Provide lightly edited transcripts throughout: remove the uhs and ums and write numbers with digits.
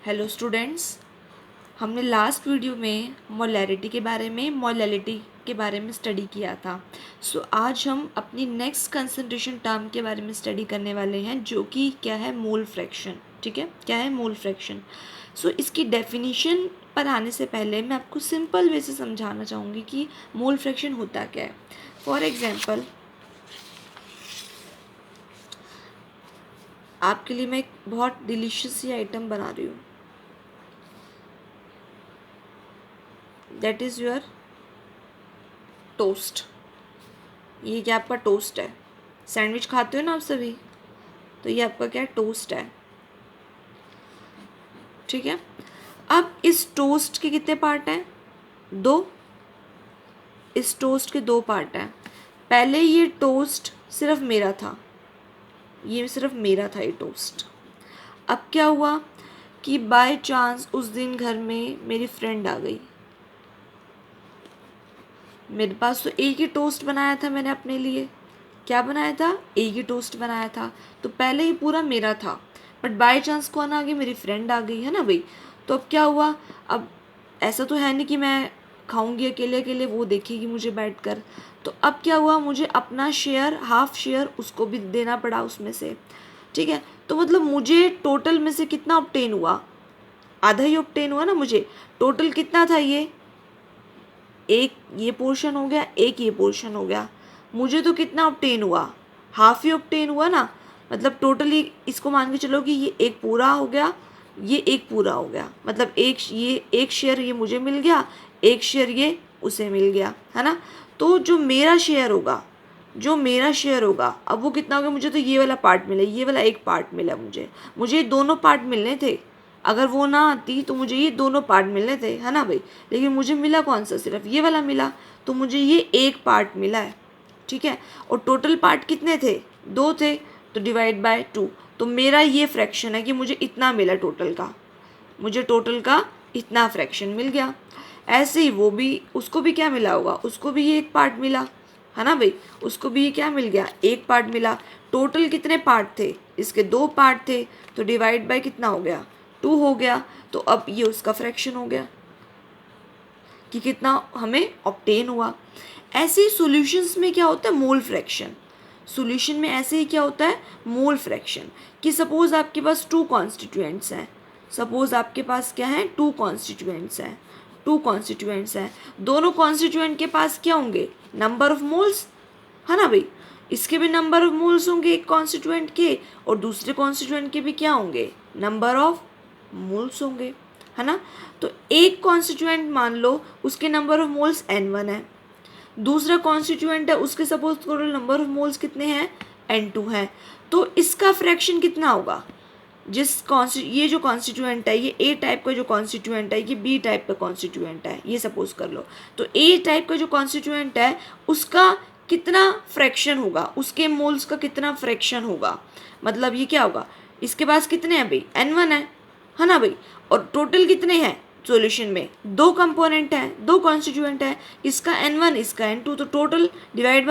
Hello students, हमने last video में molarity के बारे में स्टडी किया था। आज हम अपनी नेक्स्ट कंसंट्रेशन टर्म के बारे में स्टडी करने वाले हैं, जो कि क्या है, मोल फ्रैक्शन। ठीक है, क्या है मोल फ्रैक्शन। इसकी डेफिनेशन पर आने से पहले मैं आपको सिंपल वे से समझाना चाहूँगी कि मोल फ्रैक्शन होता क्या है। फॉर एग्जाम्पल, आपके लिए मैं एक बहुत डिलीशियस सी आइटम बना रही हूँ, दैट इज़ योर टोस्ट। ये क्या आपका टोस्ट है। सैंडविच खाते हो ना आप सभी, तो ये आपका क्या है, टोस्ट है। ठीक है, अब इस टोस्ट के कितने पार्ट हैं? दो। इस टोस्ट के दो पार्ट हैं। पहले ये टोस्ट सिर्फ मेरा था, ये टोस्ट। अब क्या हुआ कि बाय चांस उस दिन घर में मेरी फ्रेंड आ गई। मेरे पास तो एक ही टोस्ट बनाया था मैंने अपने लिए। क्या बनाया था? एक ही टोस्ट बनाया था। तो पहले ही पूरा मेरा था, बट बाय चांस कौन आ गई? मेरी फ्रेंड आ गई, है ना भाई। तो अब क्या हुआ? अब ऐसा तो है नहीं कि मैं खाऊंगी अकेले अकेले, वो देखेगी मुझे बैठकर। तो अब क्या हुआ, मुझे अपना शेयर, हाफ शेयर उसको भी देना पड़ा उसमें से। ठीक है, तो मतलब मुझे टोटल में से कितना ऑब्टेन हुआ? आधा ही ऑब्टेन हुआ ना मुझे। टोटल कितना था? ये एक ये पोर्शन हो गया, एक ये पोर्शन हो गया। मुझे तो कितना ऑब्टेन हुआ? हाफ ही ऑब्टेन हुआ ना। मतलब टोटली इसको मान के चलो कि ये एक पूरा हो गया, ये एक पूरा हो गया। मतलब एक शेयर ये मुझे मिल गया, एक शेयर ये उसे मिल गया, है ना। तो जो मेरा शेयर होगा, अब वो कितना हो गया? मुझे तो ये वाला पार्ट मिला, ये वाला एक पार्ट मिला। मुझे दोनों पार्ट मिलने थे। अगर वो ना आती तो मुझे ये दोनों पार्ट मिलने थे, है ना भाई। लेकिन मुझे मिला कौन सा? सिर्फ ये वाला मिला। तो मुझे ये एक पार्ट मिला है। ठीक है, और टोटल पार्ट कितने थे? दो थे, तो डिवाइड बाय 2। तो मेरा ये फ्रैक्शन है कि मुझे इतना मिला टोटल का इतना फ्रैक्शन मिल गया। ऐसे ही उसको भी क्या मिला होगा? उसको भी ये एक पार्ट मिला, है ना भाई। उसको भी ये क्या मिल गया? एक पार्ट मिला। टोटल कितने पार्ट थे? इसके दो पार्ट थे, तो डिवाइड बाय कितना हो गया? 2 हो गया। तो अब ये उसका फ्रैक्शन हो गया कि कितना हमें ऑब्टेन हुआ। ऐसे ही सॉल्यूशंस में क्या होता है? Mole fraction. सॉल्यूशन में ऐसे ही क्या होता है? Mole fraction. कि सपोज आपके पास 2 कॉन्स्टिट्यूएंट्स हैं। टू कॉन्स्टिट्यूएंट्स हैं। दोनों कॉन्स्टिट्यूएंट के पास क्या होंगे? नंबर ऑफ मोल्स, है ना भाई। इसके भी नंबर ऑफ मोल्स होंगे एक कॉन्स्टिट्यूएंट के, और दूसरे कॉन्स्टिट्यूएंट के भी क्या होंगे? नंबर ऑफ मोल्स होंगे, है ना। तो एक कॉन्स्टिट्यूएंट मान लो उसके नंबर ऑफ मोल्स n1 है। दूसरा कॉन्स्टिट्यूएंट है, उसके suppose total number of moles कितने हैं? n2 है। तो इसका फ्रैक्शन कितना होगा? ये जो कॉन्स्टिट्यूएंट है, ये ए टाइप का जो कॉन्स्टिट्यूएंट है, ये बी टाइप का कॉन्स्टिट्यूएंट है, ये सपोज कर लो। तो ए टाइप का जो कॉन्स्टिट्यूएंट है, उसका कितना फ्रैक्शन होगा? उसके मोल्स का कितना फ्रैक्शन होगा? मतलब ये क्या होगा? इसके पास कितने हैं भाई? n1 है ना भाई। और टोटल कितने हैं सॉल्यूशन में? दो कंपोनेंट हैं, दो कॉन्स्टिट्यूएंट है, इसका n1 इसका n2। तो टोटल डिवाइड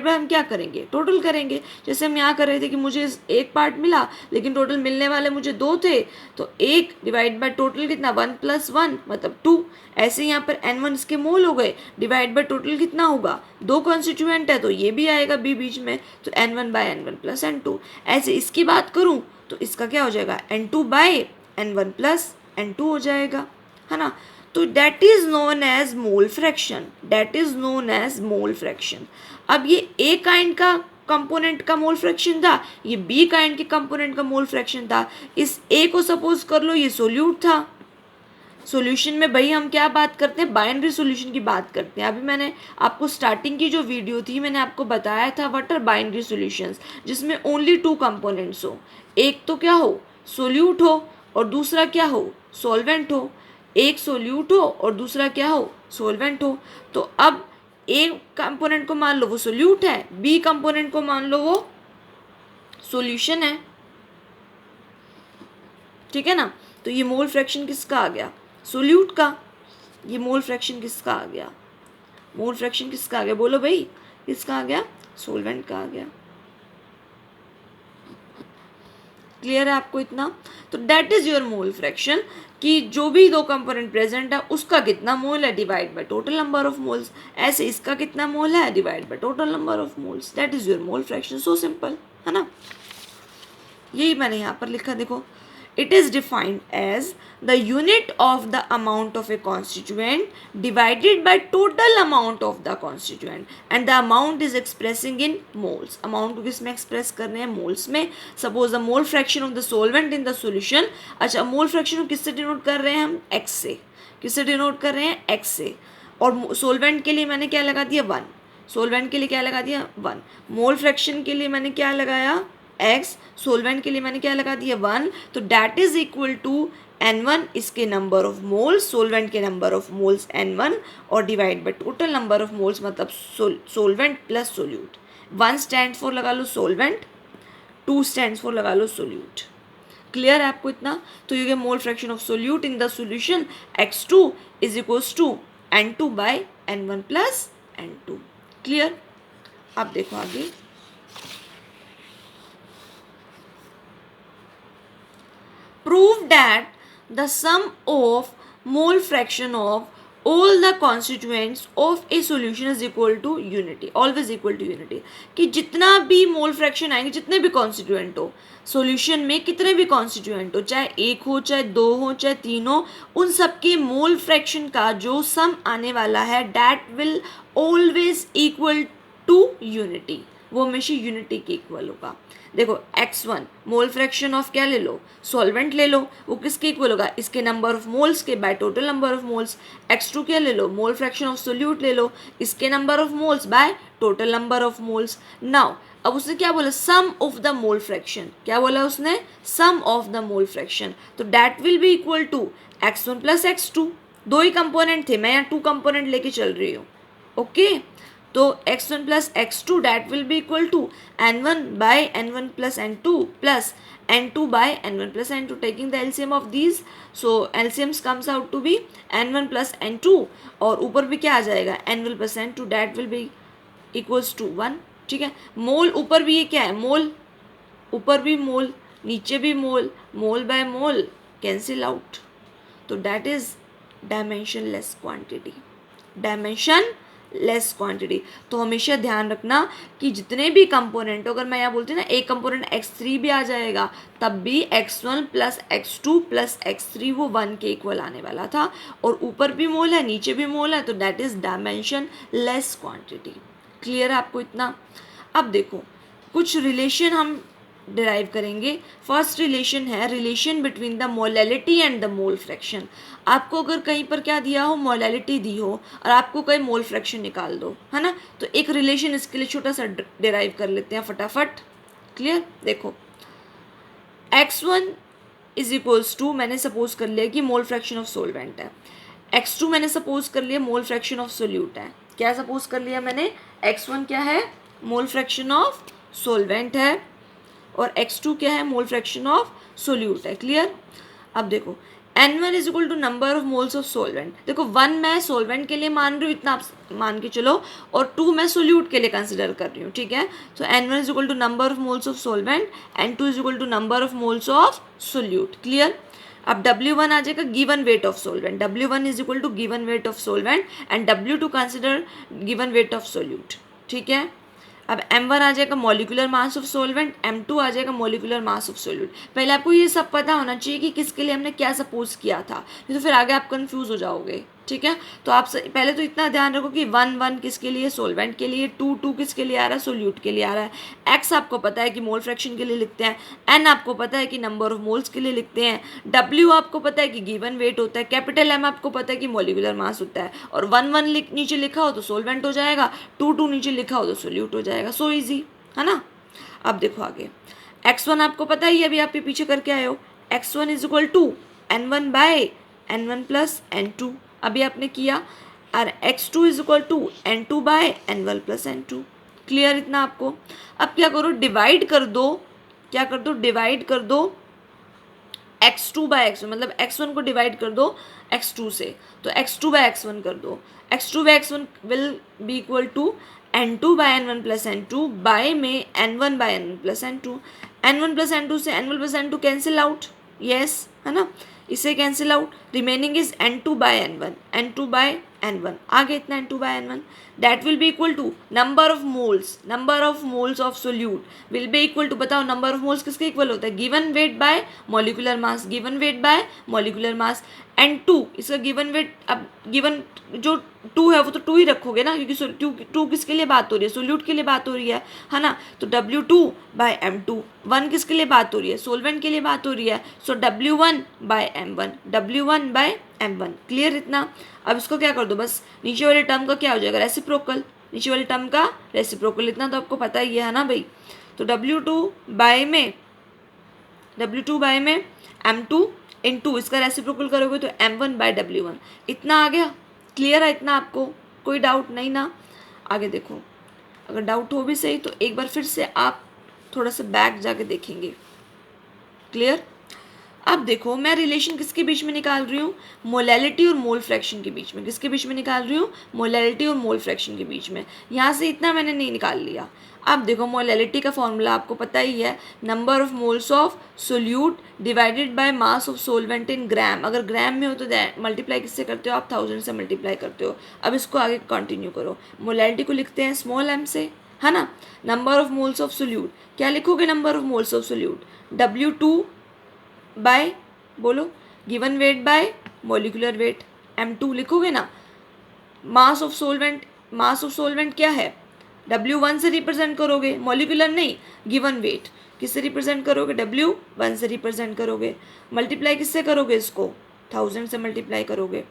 बाय हम क्या करेंगे? टोटल करेंगे। जैसे हम यहाँ कर रहे थे कि मुझे एक पार्ट मिला, लेकिन टोटल मिलने वाले मुझे दो थे। तो एक डिवाइड बाय टोटल कितना? 1 + 1 मतलब 2। ऐसे यहाँ पर n1 इसके मोल हो गए, डिवाइड बाय टोटल कितना होगा? दो कॉन्स्टिट्यूएंट है, तो ये भी आएगा b बीच में, तो n1/n1 + n2। ऐसे इसकी बात करूँ तो इसका क्या हो जाएगा? n2/n1 + n2 हो जाएगा, है ना। तो that is known as mole fraction. अब ये ए काइंड का कंपोनेंट का मोल फ्रैक्शन था, ये बी काइंड के कंपोनेंट का मोल फ्रैक्शन था। इस ए को सपोज कर लो ये सोल्यूट था। सॉल्यूशन में भाई हम क्या बात करते हैं? बाइनरी सॉल्यूशन की बात करते हैं। अभी मैंने आपको स्टार्टिंग की जो वीडियो थी, मैंने आपको बताया था व्हाट आर बाइनरी सॉल्यूशंस, जिसमें ओनली 2 कंपोनेंट्स हो। एक तो क्या हो? सोल्यूट हो, और दूसरा क्या हो? सॉल्वेंट हो। एक सोल्यूट हो और दूसरा क्या हो? सॉल्वेंट हो। तो अब ए कंपोनेंट को मान लो वो सोल्यूट है, बी कंपोनेंट को मान लो वो सॉल्यूशन है। ठीक है ना। तो ये मोल फ्रैक्शन किसका आ गया? सोल्यूट का। ये मोल फ्रैक्शन किसका आ गया? बोलो भाई, किसका आ गया? सॉल्वेंट का आ गया। क्लियर है आपको इतना? तो that is your mole fraction, कि जो भी दो कंपोनेंट प्रेजेंट है उसका कितना मोल है divide by total number of moles, ऐसे इसका कितना मोल है divide by total number of moles, that is your mole fraction. So simple है ना. यही मैंने यहाँ पर लिखा, देखो. It is defined as the unit of the amount of a constituent divided by total amount of the constituent, and the amount is expressing in moles. Amount को किस में express कर रहे हैं? moles में. Suppose the mole fraction of the solvent in the solution. अच्छा, mole fraction को किससे denote कर रहे हैं हम? x से. किससे denote कर रहे हैं? x से. और solvent के लिए मैंने क्या लगा दिया? 1. solvent के लिए क्या लगा दिया? 1. mole fraction के लिए मैंने क्या लगाया? x. सोलवेंट के लिए मैंने क्या लगा दिया? 1. तो that is equal to n1 इसके नंबर ऑफ मोल्स, सोलवेंट के नंबर ऑफ मोल्स n1 और divide by total number of moles, मतलब solvent plus solute. 1 stand for लगा लो सोलवेंट, 2 स्टैंड फॉर लगा लो सोल्यूट. क्लियर है आपको इतना? तो you get mole fraction of solute in the solution x2 is equals to n2 by n1 plus n2. Clear? अब देखो आगे. Prove that the sum of mole fraction of all the constituents of a solution is equal to unity, always equal to unity. कि जितना भी mole fraction आएंगे, जितने भी constituent हो सॉल्यूशन में, कितने भी कॉन्स्टिट्यूएंट हो, चाहे 1 हो, चाहे 2 हो, चाहे 3 हो, उन सबके मोल फ्रैक्शन का जो सम आने वाला है that will always equal to unity. वो हमेशा यूनिटी के इक्वल होगा. देखो x1 मोल फ्रैक्शन ऑफ क्या ले लो? सॉल्वेंट ले लो. वो किसके इक्वल होगा? इसके नंबर ऑफ मोल्स के by total number of moles. x2 क्या ले लो? मोल फ्रैक्शन ऑफ सोल्यूट ले लो. इसके number of moles by total number of moles. Now अब उसने क्या बोला? Sum of the mole fraction. क्या बोला उसने? Sum of the mole fraction. तो that will be equal to x1 plus x2. 2 ही कंपोनेंट थे, मैं यहाँ 2 कंपोनेंट लेके चल रही हूँ. ओके तो x1 plus x2 that will be equal to n1 by n1 plus n2 plus n2 by n1 plus n2. Taking the LCM of these, so LCMs comes out to be n1 plus n2, और ऊपर भी क्या आ जाएगा? n1 plus n2 that will be equals to 1. ठीक है. मोल ऊपर भी ये क्या है? मोल ऊपर भी मोल, नीचे भी मोल, मोल बाय मोल कैंसिल आउट. तो that is dimension less quantity. Dimension less quantity. तो हमेशा ध्यान रखना कि जितने भी कंपोनेंट, अगर मैं यहाँ बोलती हूँ ना एक कंपोनेंट x3 भी आ जाएगा, तब भी x1 plus x2 plus x3 वो 1 के इक्वल आने वाला था. और ऊपर भी मोल है, नीचे भी मोल है, तो that is dimension less quantity. Clear है आपको इतना? अब देखो कुछ रिलेशन हम डिराइव करेंगे. फर्स्ट रिलेशन है relation between the molality and the mole fraction. आपको अगर कहीं पर क्या दिया हो? मोलैलिटी दी हो और आपको कहीं मोल फ्रैक्शन निकाल दो, है ना, तो एक रिलेशन इसके लिए छोटा सा डिराइव कर लेते हैं फटाफट. क्लियर? देखो x1 इज इक्वल्स टू, मैंने सपोज कर लिया कि मोल फ्रैक्शन ऑफ सोलवेंट है. x2 मैंने सपोज कर लिया मोल फ्रैक्शन ऑफ सोल्यूट है. क्या सपोज कर लिया मैंने? x1 क्या है? मोल फ्रैक्शन ऑफ सोलवेंट है, और x2 क्या है? मोल फ्रैक्शन ऑफ सोल्यूट है. क्लियर? अब देखो n1 is equal to number of moles of solvent. देखो 1 मैं सोलवेंट के लिए मान रही हूँ, इतना आप मान के चलो, और 2 मैं सोल्यूट के लिए कंसिडर कर रही हूँ. ठीक है. तो n1 is equal to number of moles of solvent, n2 is equal to number of moles of solute. Clear? अब W1 आ जाएगा given weight of solvent. W1 is equal to given weight of solvent and W2 consider given weight of solute. ठीक है. अब m1 आ जाएगा molecular mass of solvent, m2 आ जाएगा मॉलिक्यूलर मास ऑफ सोल्यूट. पहले आपको ये सब पता होना चाहिए कि किसके लिए हमने क्या सपोज किया था, नहीं तो फिर आगे आप कंफ्यूज हो जाओगे. ठीक है. तो आप पहले तो इतना ध्यान रखो कि 1 1 किसके लिए? सोलवेंट के लिए. 2 2 किसके लिए आ रहा है? सोल्यूट के लिए आ रहा है. x आपको पता है कि मोल फ्रैक्शन के लिए लिखते हैं, n आपको पता है कि नंबर ऑफ मोल्स के लिए लिखते हैं, w आपको पता है कि गिवन वेट होता है, कैपिटल M आपको पता है कि मॉलिक्यूलर मास होता है, और 1 1 नीचे लिखा हो तो सोलवेंट हो जाएगा, 2 2 नीचे लिखा हो तो सोल्यूट हो जाएगा. सो ईजी है ना. अब देखो आगे x1 आपको पता ही, अभी आप ये पीछे करके आए हो. x1 is equal to n1 by n1 plus n2 अभी आपने किया, और x2 is equal to n2 by n1 plus n2. Clear इतना आपको? अब क्या करो? डिवाइड कर दो. क्या कर दो? डिवाइड कर दो x2 बाय x1, मतलब x1 को डिवाइड कर दो x2 से, तो x2 बाय x1 कर दो. x2 by x1 will be equal to n2 by n1 plus n2 by में n1 by n1 plus n2. N1 plus N2 से N1 plus N2 cancel out, yes है ना, इसे cancel out, remaining is N2 by N1, N2 by N1, आगे इतना N2 by N1, that will be equal to number of moles of solute will be equal to, बताओ number of moles किसके equal होता है, given weight by molecular mass, given weight by molecular mass, N2 इसका given weight, अब given जो 2 है वो तो 2 ही रखोगे ना, क्योंकि 2 किसके लिए बात हो रही है, सोल्यूट के लिए बात हो रही है ना, तो W2 बाय M2, 1 किसके लिए बात हो रही है, सोलवेंट के लिए बात हो रही है, सो W1 bye M1, W1 bye M1, clear इतना। अब इसको क्या कर दो, बस नीचे वाले टर्म का क्या हो जाएगा, रेसिप्रोकल, नीचे वाले टर्म का रेसिप्रोकल, इतना तो आपको पता ही है ना भाई, तो W2 बाय में M2 इंटू इसका रेसिप्रोकल करोगे तो M1 बाय W1, इतना आ गया, क्लियर है इतना, आपको कोई डाउट नहीं ना। आगे देखो, अगर डाउट हो भी सही तो एक बार फिर से आप थोड़ा सा बैक जाके देखेंगे, क्लियर। अब देखो मैं रिलेशन किसके बीच में निकाल रही हूँ, मोलैलिटी और मोल फ्रैक्शन के बीच में, किसके बीच में निकाल रही हूँ, मोलैलिटी और मोल फ्रैक्शन के बीच में, यहाँ से इतना मैंने नहीं निकाल लिया। अब देखो मोलैलिटी का फॉर्मूला आपको पता ही है, number of moles of solute divided by mass of solvent in gram, अगर ग्राम में हो तो मल्टीप्लाई किससे करते हो आप, 1000 से मल्टीप्लाई करते हो। अब इसको आगे कंटिन्यू करो, मोलैलिटी को लिखते हैं स्मॉल m से, है ना, number of moles of solute, क्या लिखोगे number of moles of solute, W2 by, बोलो, given weight by molecular weight, M2 लिखोगे ना, मास ऑफ सोलवेंट क्या है, W1 से रिप्रेजेंट करोगे, मॉलिक्यूलर नहीं, गिवन वेट किससे रिप्रेजेंट करोगे, W1 से रिप्रेजेंट करोगे, मल्टीप्लाई किससे करोगे, इसको 1000 से मल्टीप्लाई करोगे,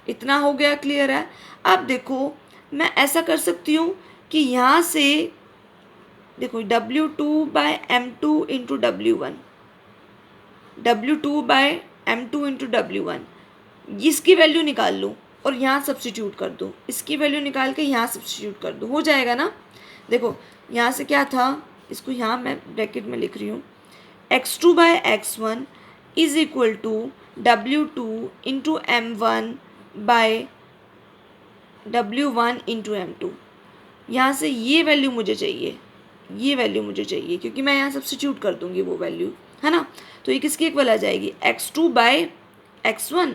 इतना हो गया, क्लियर है। अब देखो मैं ऐसा कर सकती हूँ कि यहाँ से देखो W2 bye M2 into W1, W2 bye M2 into W1, इसकी वैल्यू निकाल लूँ और यहाँ सब्स्टिट्यूट कर दूँ, इसकी वैल्यू निकाल के यहाँ सब्स्टिट्यूट कर दूँ, हो जाएगा ना। देखो यहाँ से क्या था, इसको यहाँ मैं ब्रैकेट में लिख रही हूँ, x2 by x1 is equal to W2 into M1 by W1 into M2, यहाँ से ये वैल्यू मुझे चाहिए, क्योंकि मैं यहाँ सब्स्टिट्यूट कर दूँगी वो वैल्यू, है ना, तो ये किसके इक्वल आ जाएगी, x2 बाय x1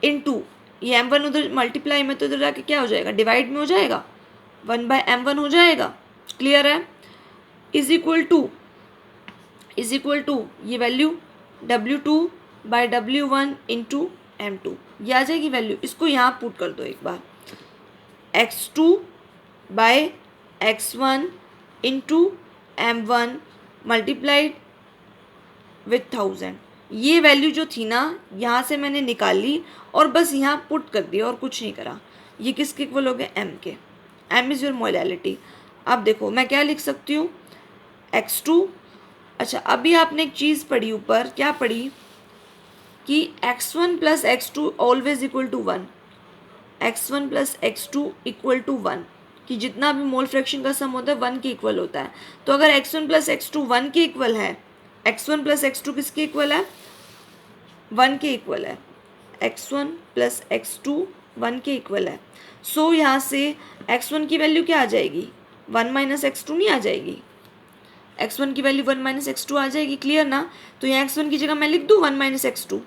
इंटू ये M1 उधर मल्टीप्लाई में तो इधर जाके क्या हो जाएगा, डिवाइड में हो जाएगा, 1 बाय M1 हो जाएगा, क्लियर है, इज इक्वल टू ये value W2 by W1 into M2, ये आ जाएगी वैल्यू, इसको यहाँ पुट कर दो एक बार, x2 by x1 into M1 multiplied with 1000, ये वैल्यू जो थी ना यहाँ से मैंने निकाल ली और बस यहाँ पुट कर दिया और कुछ नहीं करा, ये किसके इक्वल हो गए, M के, M इज़ योर मोलैलिटी। अब देखो मैं क्या लिख सकती हूँ, x2, अच्छा अभी आपने एक चीज़ पढ़ी ऊपर, क्या पढ़ी कि x1 plus x2 always equal to 1, x1 plus x2 equal to 1, कि जितना भी मोल फ्रैक्शन का सम होता है 1 के इक्वल होता है, तो अगर x1 प्लस x2 1 के इक्वल है, x1 प्लस x2 किसके इक्वल है, 1 के इक्वल है, x1 प्लस x2 1 के इक्वल है, सो यहाँ से x1 की वैल्यू क्या आ जाएगी, 1 माइनस x2 नहीं आ जाएगी, x1 की वैल्यू 1 माइनस x2 आ जाएगी, क्लियर ना, तो यहाँ x1 की जगह मैं लिख दूँ 1 माइनस x2,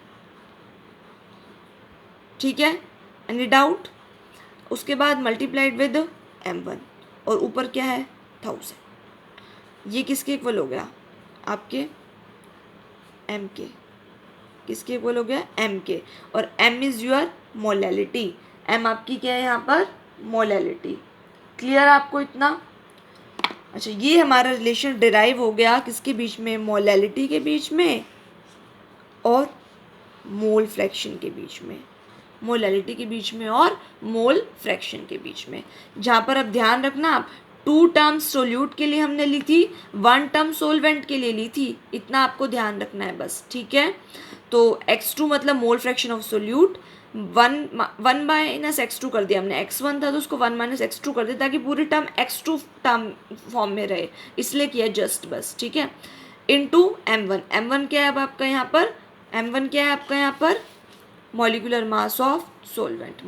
ठीक है, एनी डाउट। उसके बाद मल्टीप्लाइड विद M1 और ऊपर क्या है 1000, ये किसके इक्वल हो गया, आपके M के, किसके इक्वल हो गया, M के, और M is your molality, M आपकी क्या है यहाँ पर, मोलैलिटी, क्लियर आपको इतना। अच्छा ये हमारा रिलेशन डिराइव हो गया किसके बीच में, मोलैलिटी के बीच में और मोल फ्रैक्शन के बीच में, मोलैलिटी के बीच में और मोल फ्रैक्शन के बीच में, जहाँ पर अब ध्यान रखना आप 2 टर्म्स सोल्यूट के लिए हमने ली थी, 1 टर्म सोलवेंट के लिए ली थी, इतना आपको ध्यान रखना है बस, ठीक है। तो x2 मतलब mole fraction of solute, 1 minus x2 कर दिया हमने, x1 था तो उसको 1 माइनस x2 कर दिया ताकि पूरी टर्म x2 टर्म फॉर्म में रहे, इसलिए किया जस्ट बस, ठीक है, इंटू M1 क्या है अब आपका यहाँ पर, M1 क्या है आपका यहाँ पर, मॉलिक्यूलर मास ऑफ सोलवेंट,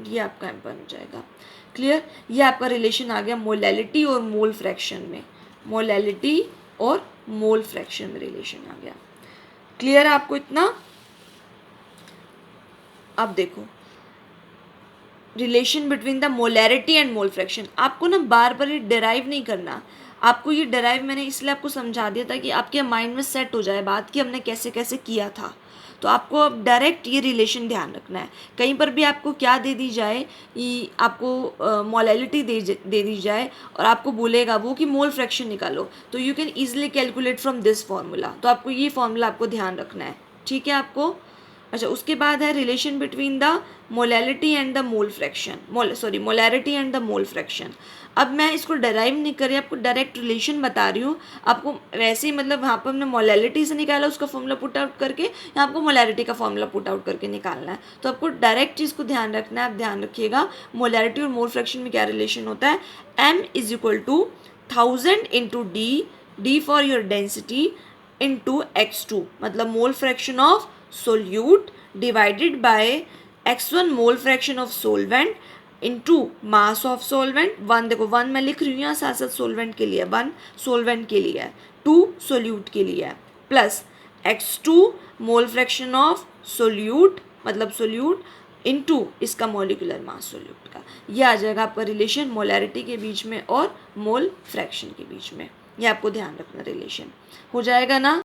ये आपका M1 हो जाएगा, क्लियर। ये आपका रिलेशन आ गया मोलैलिटी और मोल फ्रैक्शन में, मोलैलिटी और मोल फ्रैक्शन में रिलेशन आ गया। क्लियर है आपको इतना? अब देखो relation between the molarity and mole fraction, आपको ना बार बार ये डिराइव नहीं करना। आपको ये डिराइव मैंने इसलिए आपको समझा दिया था कि आपके माइंड में सेट हो जाए बात कि हमने कैसे कैसे किया था। तो आपको अब डायरेक्ट ये रिलेशन ध्यान रखना है। कहीं पर भी आपको क्या दे दी जाए, कि आपको मोलैलिटी दे दी जाए और आपको बोलेगा वो कि मोल फ्रैक्शन निकालो, तो you can easily calculate from this formula. तो आपको ये फॉर्मूला आपको ध्यान रखना है, ठीक है आपको? अच्छा, उसके बाद है relation between the molality and the mole fraction, molarity and the mole fraction. अब मैं इसको डेराइव नहीं कर रही, आपको डायरेक्ट रिलेशन बता रही हूँ। आपको वैसे ही मतलब वहाँ पर हमने मोलैलिटी से निकाला उसका फॉर्मूला पुट आउट करके, यहाँ आपको मोलैरिटी का फॉर्मूला पुट आउट करके निकालना है। तो आपको डायरेक्ट चीज़ को ध्यान रखना है। आप ध्यान रखिएगा मोलैरिटी और मोल फ्रैक्शन में क्या रिलेशन होता है। m is equal to 1000 into D for your density into x2, मतलब mole fraction of solute divided by x1 mole fraction of solvent into mass of solvent। 1 देखो 1 मैं लिख रही हूँ यहाँ साथ साथ solvent के लिए, 1 solvent के लिए है, 2 solute के लिए है, plus x2 mole fraction of solute मतलब solute into इसका molecular mass solute का। यह आ जाएगा आपका रिलेशन मोलैरिटी के बीच में और मोल फ्रैक्शन के बीच में। ये आपको ध्यान रखना, रिलेशन हो जाएगा ना।